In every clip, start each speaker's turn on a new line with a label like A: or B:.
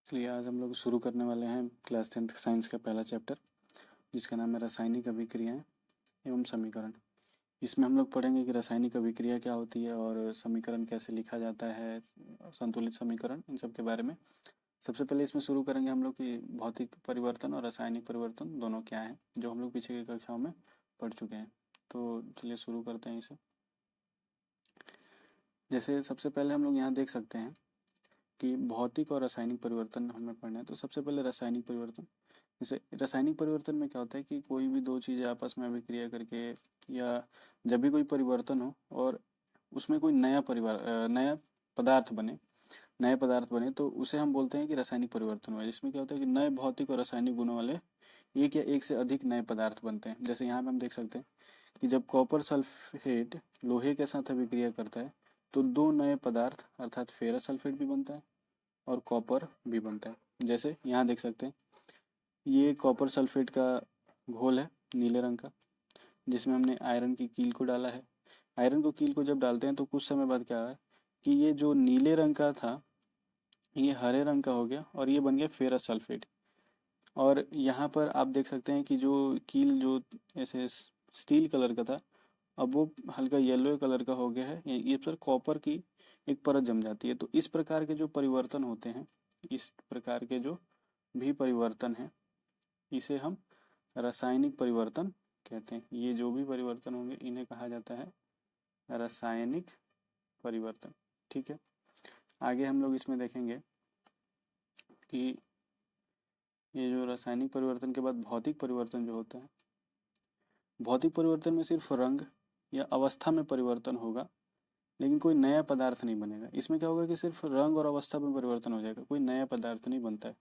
A: चलिए आज हम लोग शुरू करने वाले हैं क्लास 10th साइंस का पहला चैप्टर, जिसका नाम है रासायनिक अभिक्रियाएं एवं समीकरण। इसमें हम लोग पढ़ेंगे कि रासायनिक अभिक्रिया क्या होती है और समीकरण कैसे लिखा जाता है, संतुलित समीकरण, इन सब के बारे में। सबसे पहले इसमें शुरू करेंगे हम लोग कि भौतिक परिवर्तन और रासायनिक परिवर्तन दोनों क्या है, जो हम लोग पीछे की कक्षाओं में पढ़ चुके हैं। तो चलिए शुरू करते हैं इसे। जैसे सबसे पहले हम लोग यहाँ देख सकते हैं कि भौतिक और रासायनिक परिवर्तन हमें पढ़ना है। तो सबसे पहले रासायनिक परिवर्तन, जैसे रासायनिक परिवर्तन में क्या होता है कि कोई भी दो चीज़ें आपस में अभिक्रिया करके, या जब भी कोई परिवर्तन हो और उसमें कोई नया पदार्थ बने, नए पदार्थ बने, तो उसे हम बोलते हैं कि रासायनिक परिवर्तन हुआ है। जिसमें क्या होता है कि नए भौतिक और रासायनिक गुणों वाले एक या एक से अधिक नए पदार्थ बनते हैं। जैसे यहाँ पे हम देख सकते हैं कि जब कॉपर सल्फेट लोहे के साथ अभिक्रिया करता है तो दो नए पदार्थ अर्थात फेरस सल्फेट भी बनता है और कॉपर भी बनता है। जैसे यहाँ देख सकते हैं, ये कॉपर सल्फेट का घोल है नीले रंग का, जिसमें हमने आयरन की कील को डाला है। आयरन को कील को जब डालते हैं तो कुछ समय बाद क्या है कि ये जो नीले रंग का था ये हरे रंग का हो गया और ये बन गया फेरस सल्फेट। और यहाँ पर आप देख सकते हैं कि जो कील जो ऐसे स्टील कलर का था, अब वो हल्का येलो कलर का हो गया है। ये पर कॉपर की एक परत जम जाती है। तो इस प्रकार के जो परिवर्तन होते हैं, इस प्रकार के जो भी परिवर्तन है, इसे हम रासायनिक परिवर्तन कहते हैं। ये जो भी परिवर्तन होंगे इन्हें कहा जाता है रासायनिक परिवर्तन। ठीक है, आगे हम लोग इसमें देखेंगे कि ये जो रासायनिक परिवर्तन के बाद भौतिक परिवर्तन जो होता है, भौतिक परिवर्तन में सिर्फ रंग या अवस्था में परिवर्तन होगा, लेकिन कोई नया पदार्थ नहीं बनेगा। इसमें क्या होगा कि सिर्फ रंग और अवस्था में परिवर्तन हो जाएगा, कोई नया पदार्थ नहीं बनता है।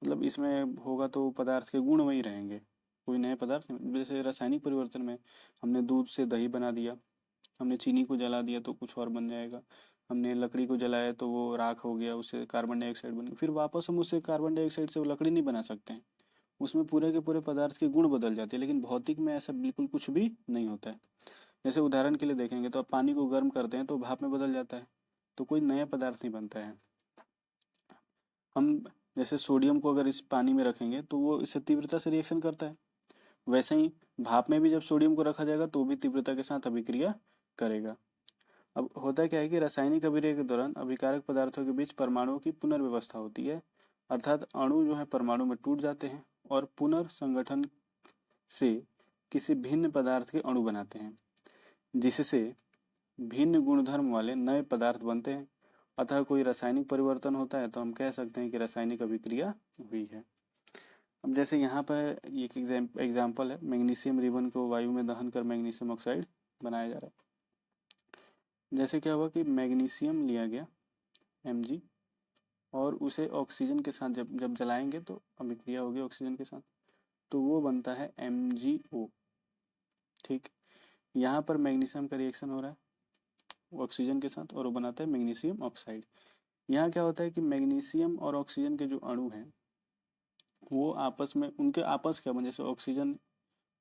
A: मतलब इसमें होगा तो पदार्थ के गुण वही रहेंगे, कोई नए पदार्थ नहीं। जैसे रासायनिक परिवर्तन में हमने दूध से दही बना दिया, हमने चीनी को जला दिया तो कुछ और बन जाएगा, हमने लकड़ी को जलाया तो वो राख हो गया, उससे कार्बन डाइऑक्साइड बन गया। फिर वापस हम उससे कार्बन डाइऑक्साइड से वो लकड़ी नहीं बना सकते हैं, उसमें पूरे के पूरे पदार्थ के गुण बदल जाते हैं। लेकिन भौतिक में ऐसा बिल्कुल कुछ भी नहीं होता है। जैसे उदाहरण के लिए देखेंगे तो आप पानी को गर्म करते हैं तो भाप में बदल जाता है, तो कोई नया पदार्थ नहीं बनता है। हम जैसे सोडियम को अगर इस पानी में रखेंगे तो वो इससे तीव्रता से रिएक्शन करता है, वैसे ही भाप में भी जब सोडियम को रखा जाएगा तो भी तीव्रता के साथ अभिक्रिया करेगा। अब होता क्या है कि रासायनिक अभिक्रिया के दौरान अभिकारक पदार्थों के बीच परमाणुओं की पुनर्व्यवस्था होती है, अर्थात अणु जो है परमाणु में टूट जाते हैं और पुनर्संगठन से किसी भिन्न पदार्थ के अणु बनाते हैं, जिससे भिन्न गुणधर्म वाले नए पदार्थ बनते हैं। अतः कोई रासायनिक परिवर्तन होता है तो हम कह सकते हैं कि रासायनिक अभिक्रिया हुई है। अब जैसे यहाँ पर एक एग्जाम्पल है, मैग्नीशियम रिबन को वायु में दहन कर मैग्नीशियम ऑक्साइड बनाया जा रहा है। जैसे क्या हुआ कि मैग्नीशियम लिया गया Mg और उसे ऑक्सीजन के साथ जब जब जलाएंगे तो अभिक्रिया होगी ऑक्सीजन के साथ, तो वो बनता है MgO। ठीक, यहाँ पर मैग्नीशियम का रिएक्शन हो रहा है ऑक्सीजन के साथ और वो बनाता है मैग्नीशियम ऑक्साइड। यहाँ क्या होता है कि मैग्नीशियम और ऑक्सीजन के जो अणु हैं वो आपस में, उनके आपस क्या बन, जैसे ऑक्सीजन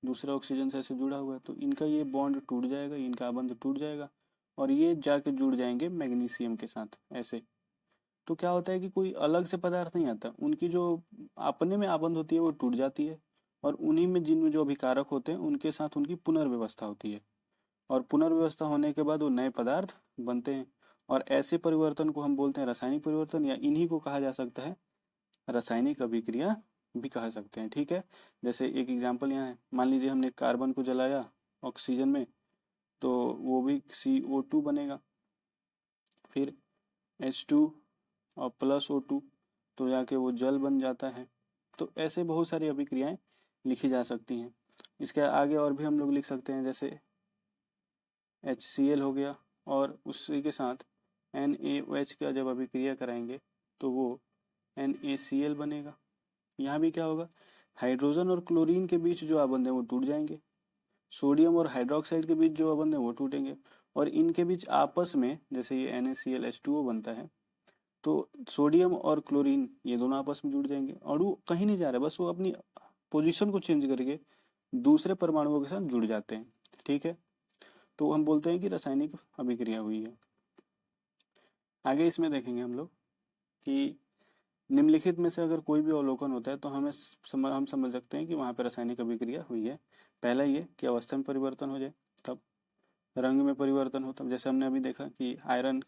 A: दूसरे ऑक्सीजन से ऐसे जुड़ा हुआ है तो इनका ये बॉन्ड टूट जाएगा, इनका आबंध टूट जाएगा और ये जाके जुड़ जाएंगे मैग्नीशियम के साथ ऐसे। तो क्या होता है कि कोई अलग से पदार्थ नहीं आता, उनकी जो अपने में आबंध होती है वो टूट जाती है और उन्हीं में जिनमें जो अभिकारक होते हैं उनके साथ उनकी पुनर्व्यवस्था होती है और पुनर्व्यवस्था होने के बाद वो नए पदार्थ बनते हैं। और ऐसे परिवर्तन को हम बोलते हैं रासायनिक परिवर्तन, या इन्हीं को कहा जा सकता है रासायनिक अभिक्रिया भी कह सकते हैं। ठीक है, जैसे एक एग्जांपल यहाँ है, मान लीजिए हमने कार्बन को जलाया ऑक्सीजन में तो वो भी CO2 बनेगा, फिर H2 और प्लस O2 तो जाके वो जल बन जाता है। तो ऐसे बहुत सारी अभिक्रियाएं लिखी जा सकती हैं। इसके आगे और भी हम लोग लिख सकते हैं, जैसे HCl हो गया और उसी के साथ NaOH का जब अभिक्रिया कराएंगे तो वो NaCl बनेगा। यहाँ भी क्या होगा, हाइड्रोजन और क्लोरीन के बीच जो आबंध है वो टूट जाएंगे, सोडियम और हाइड्रोक्साइड के बीच जो आबंध है वो टूटेंगे और इनके बीच आपस में जैसे ये NaClH2O बनता है तो सोडियम और क्लोरीन ये दोनों आपस में जुड़ जाएंगे। अणु कहीं नहीं जा रहा, बस वो अपनी पोजीशन को चेंज करके दूसरे परमाणुओं के साथ जुड़ जाते हैं। ठीक है, तो हम बोलते हैं कि रासायनिक अभिक्रिया हुई है। आगे इसमें देखेंगे हम लोग कि निम्नलिखित में से अगर कोई भी अवलोकन होता है तो हम समझ सकते हैं कि वहाँ पर रासायनिक अभिक्रिया हुई है। पहला ये कि अवस्था में परिवर्तन हो जाए, तब रंग में परिवर्तन हो, तब जैसे हमने अभी देखा कि आयरन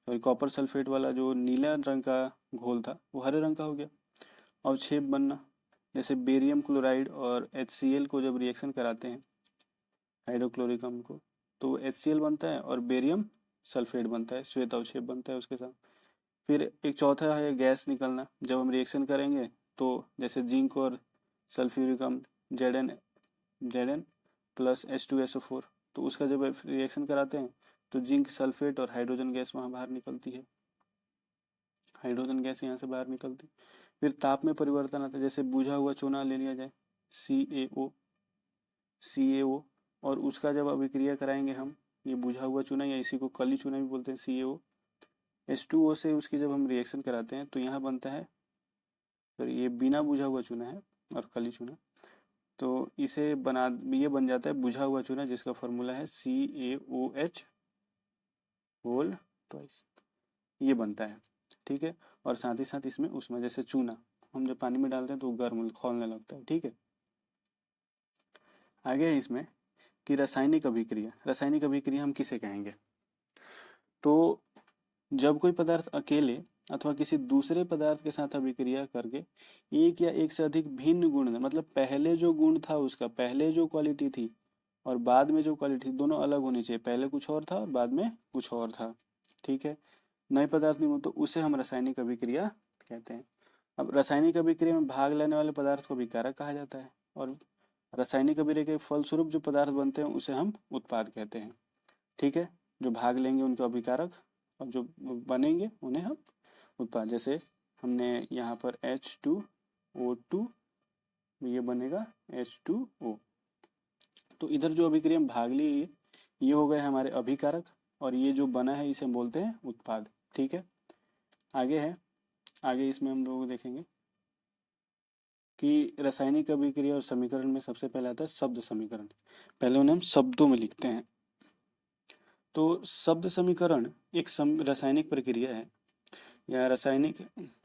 A: और कॉपर सल्फेट वाला जो नीला रंग का घोल था वो हरे रंग का हो गया। अवक्षेप बनना, जैसे बेरियम क्लोराइड और HCl को जब रिएक्शन कराते हैं हाइड्रोक्लोरिक अम्ल को, तो HCl बनता है और बेरियम सल्फेट बनता है, श्वेत अवक्षेप बनता है उसके साथ। फिर एक चौथा है गैस निकलना, जब हम रिएक्शन करेंगे तो जैसे जिंक और सल्फ्यूरिक अम्ल Zn प्लस H2SO4, तो उसका जब रिएक्शन कराते हैं तो जिंक सल्फेट और हाइड्रोजन गैस वहाँ बाहर निकलती है, हाइड्रोजन गैस यहाँ से बाहर निकलती। फिर ताप में परिवर्तन आता है, जैसे बुझा हुआ चूना ले लिया जाए CaO, और उसका जब अभिक्रिया कराएंगे हम, ये बुझा हुआ चूना या इसी को कली चूना भी बोलते हैं CaO, H2O से उसकी जब हम रिएक्शन कराते हैं तो यहाँ बनता है, फिर ये बिना बुझा हुआ चूना है और कली चूना, तो इसे बना ये बन जाता है बुझा हुआ चूना, जिसका फॉर्मूला है CaOH होल ट्वाइस, ये बनता है। ठीक है, और साथ ही साथ इसमें उसमें जैसे चूना हम जब पानी में डालते हैं तो गर्म खौलने लगता है। ठीक है, आगे है इसमें कि रासायनिक अभिक्रिया हम किसे कहेंगे। तो जब कोई पदार्थ अकेले अथवा किसी दूसरे पदार्थ के साथ अभिक्रिया करके एक या एक से अधिक भिन्न गुण, मतलब पहले जो गुण था उसका, पहले जो क्वालिटी थी और बाद में जो क्वालिटी, दोनों अलग होनी चाहिए, पहले कुछ और था और बाद में कुछ और था। ठीक है, नए पदार्थ नहीं हो तो उसे हम रासायनिक अभिक्रिया कहते हैं। अब रासायनिक अभिक्रिया में भाग लेने वाले पदार्थ को अभिकारक कहा जाता है, और रासायनिक अभिक्रिया के फलस्वरूप जो पदार्थ बनते हैं उसे हम उत्पाद कहते हैं। ठीक है, जो भाग लेंगे उनको अभिकारक और जो बनेंगे उन्हें हम उत्पाद। जैसे हमने यहाँ पर H2O2, ये बनेगा H2O, तो इधर जो अभिक्रिया में भाग ली ये हो गए हमारे अभिकारक, और ये जो बना है इसे हम बोलते हैं उत्पाद। ठीक है, आगे है, आगे इसमें हम लोग देखेंगे कि रासायनिक अभिक्रिया और समीकरण में सबसे पहले आता है शब्द समीकरण। पहले उन्हें हम शब्दों में लिखते हैं। तो शब्द समीकरण एक रासायनिक प्रक्रिया है या रासायनिक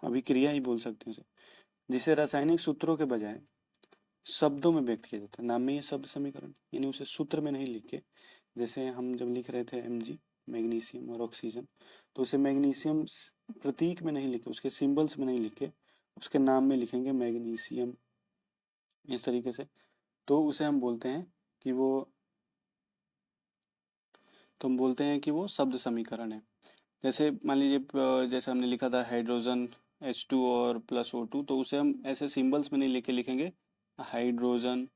A: अभिक्रिया ही बोल सकते हैं इसे, जिसे रासायनिक सूत्रों के बजाय शब्दों में व्यक्त किया जाता है। नाम में ये शब्द समीकरण, यानी उसे सूत्र में नहीं लिख के, जैसे हम जब लिख रहे थे Mg मैग्नीशियम और ऑक्सीजन, तो उसे मैग्नीशियम प्रतीक में नहीं लिखे, उसके सिंबल्स में नहीं लिखे, उसके नाम में लिखेंगे मैग्नीशियम, इस तरीके से, तो उसे हम बोलते हैं कि वो शब्द समीकरण है। जैसे मान लीजिए जैसे हमने लिखा था हाइड्रोजन H2 और प्लस O2, तो उसे हम ऐसे सिंबल्स में नहीं लेके लिखेंगे हाइड्रोजन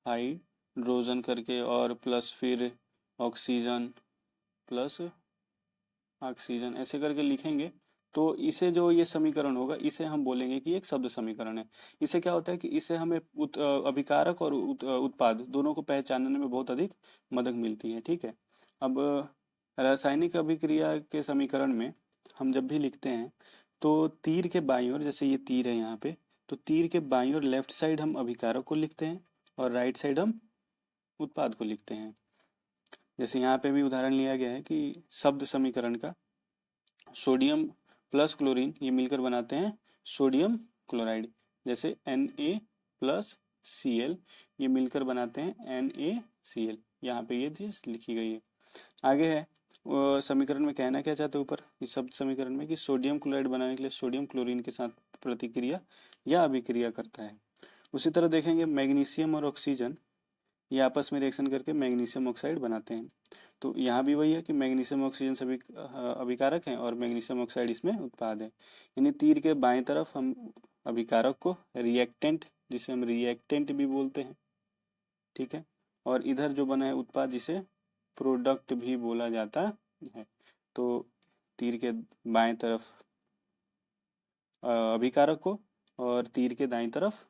A: हाइड्रोजन करके और प्लस फिर ऑक्सीजन प्लस ऑक्सीजन ऐसे करके लिखेंगे, तो इसे जो ये समीकरण होगा इसे हम बोलेंगे कि एक शब्द समीकरण है। इससे क्या होता है कि इससे हमें अभिकारक और उत्पाद दोनों को पहचानने में बहुत अधिक मदद मिलती है। ठीक है, अब रासायनिक अभिक्रिया के समीकरण में हम जब भी लिखते हैं तो तीर के बाईं ओर, जैसे ये तीर है यहाँ पे, तो तीर के बाईं ओर लेफ्ट साइड हम अभिकारक को लिखते हैं और राइट साइड हम उत्पाद को लिखते हैं। जैसे यहाँ पे भी उदाहरण लिया गया है कि शब्द समीकरण का, सोडियम प्लस क्लोरीन ये मिलकर बनाते हैं सोडियम क्लोराइड, जैसे Na प्लस Cl ये मिलकर बनाते हैं NaCl, यहाँ पे ये चीज़ लिखी गई है। आगे है समीकरण में कहना क्या चाहते हैं ऊपर इस शब्द समीकरण में कि सोडियम क्लोराइड बनाने के लिए सोडियम क्लोरीन के साथ प्रतिक्रिया या अभिक्रिया करता है। उसी तरह देखेंगे मैग्नीशियम और ऑक्सीजन ये आपस में रिएक्शन करके मैग्नीशियम ऑक्साइड बनाते हैं। तो यहाँ भी वही है कि मैग्नीशियम ऑक्सीजन सभी अभिकारक हैं और मैग्नीशियम ऑक्साइड इसमें उत्पाद है। यानी तीर के बाएं तरफ हम अभिकारक को, रिएक्टेंट जिसे हम रिएक्टेंट भी बोलते हैं, ठीक है, और इधर जो बना है उत्पाद जिसे प्रोडक्ट भी बोला जाता है। तो तीर के बाएं तरफ अभिकारक को और तीर के दाईं तरफ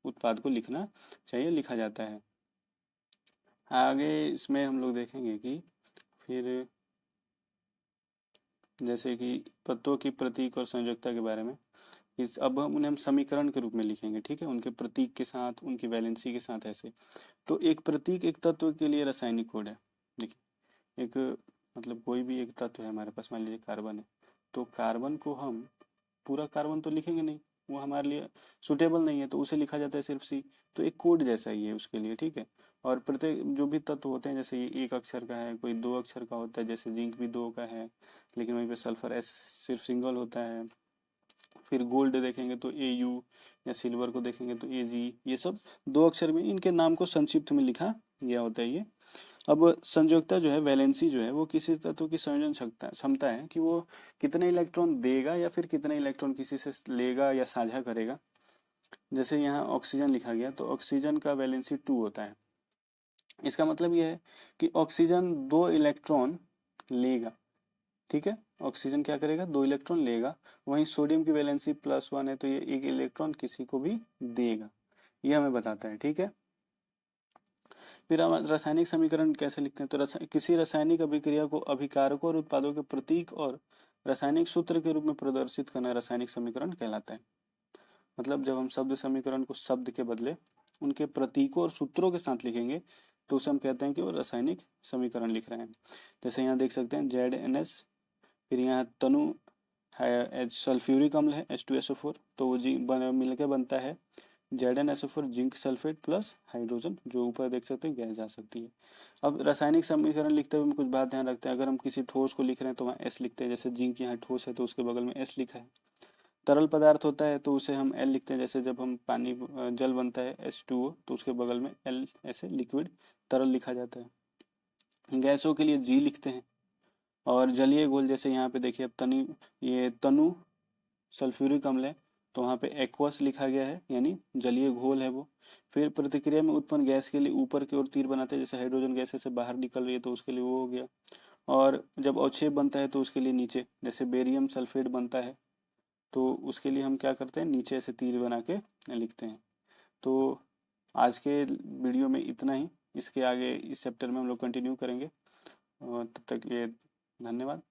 A: उत्पाद को लिखना चाहिए, लिखा जाता है। आगे इसमें हम लोग देखेंगे कि फिर जैसे कि तत्वों की प्रतीक और संयोजकता के बारे में, अब हम उन्हें समीकरण के रूप में लिखेंगे। ठीक है, उनके प्रतीक के साथ, उनकी वैलेंसी के साथ ऐसे। तो एक प्रतीक एक तत्व के लिए रासायनिक कोड है। देखिए, एक मतलब कोई भी एक तत्व है हमारे पास, मान लीजिए कार्बन है, तो कार्बन को हम पूरा कार्बन तो लिखेंगे नहीं, वो हमारे लिए सुटेबल नहीं है, तो उसे लिखा जाता है सिर्फ सी। तो एक कोड जैसा ही है उसके लिए, ठीक है। और प्रत्येक जो भी तत्व होते हैं, जैसे ये एक अक्षर का है, कोई दो अक्षर का होता है, जैसे जिंक भी दो का है, लेकिन वहीं पे सल्फर एस सिर्फ सिंगल होता है। फिर गोल्ड देखेंगे तो ए यू, या सिल्वर को देखेंगे तो ए जी, ये सब दो अक्षर में इनके नाम को संक्षिप्त में लिखा गया होता है ये। अब संयोजकता जो है, वैलेंसी जो है, वो किसी तत्व की संयोजन क्षमता है कि वो कितने इलेक्ट्रॉन देगा या फिर कितने इलेक्ट्रॉन किसी से लेगा या साझा करेगा। जैसे यहाँ ऑक्सीजन लिखा गया, तो ऑक्सीजन का वैलेंसी 2 होता है। इसका मतलब ये है कि ऑक्सीजन 2 इलेक्ट्रॉन लेगा, ठीक है। ऑक्सीजन क्या करेगा, 2 इलेक्ट्रॉन लेगा। वहीं सोडियम की वैलेंसी +1 है, तो ये 1 इलेक्ट्रॉन किसी को भी देगा, ये हमें बताता है, ठीक है। फिर हम रासायनिक समीकरण कैसे लिखते हैं, तो किसी रासायनिक अभिक्रिया को अभिकारकों और उत्पादों के प्रतीक और रासायनिक सूत्र के रूप में प्रदर्शित करना रासायनिक समीकरण कहलाता है। मतलब जब हम शब्द समीकरण को शब्द के बदले उनके प्रतीकों और सूत्रों के साथ लिखेंगे, तो उसे हम कहते हैं कि वो रासायनिक समीकरण लिख रहे हैं। जैसे यहाँ देख सकते हैं ZNS, फिर यहाँ तनु है, सल्फ्यूरिक अम्ल है H2SO4, तो वो मिलकर बनता है ZnSO4 zinc sulphate plus hydrogen, जो ऊपर देख सकते हैं गैस जा सकती है। अब रासायनिक समीकरण लिखते हुए हम कुछ बात ध्यान रखते हैं, अगर हम किसी ठोस को लिख रहे हैं तो वहाँ S लिखते हैं, जैसे जिंक यहाँ ठोस है तो उसके बगल में S लिखा है। तरल पदार्थ होता है तो उसे हम L लिखते हैं, जैसे जब हम पानी जल बनता है H2O, तो उसके बगल में L ऐसे लिक्विड तरल लिखा जाता है। गैसों के लिए G लिखते हैं। और जलीय घोल, जैसे यहाँ पे देखिए, अब ये तनु सल्फ्यूरिक अम्ल है, तो वहाँ पे एक्वस लिखा गया है, यानी जलीय घोल है वो। फिर प्रतिक्रिया में उत्पन्न गैस के लिए ऊपर की ओर तीर बनाते हैं, जैसे हाइड्रोजन गैस से बाहर निकल रही है तो उसके लिए वो हो गया। और जब अवक्षेप बनता है तो उसके लिए नीचे, जैसे बेरियम सल्फेट बनता है, तो उसके लिए हम क्या करते हैं, नीचे से तीर बना के लिखते हैं। तो आज के वीडियो में इतना ही, इसके आगे इस चैप्टर में हम लोग कंटिन्यू करेंगे, और तब तक के लिए धन्यवाद।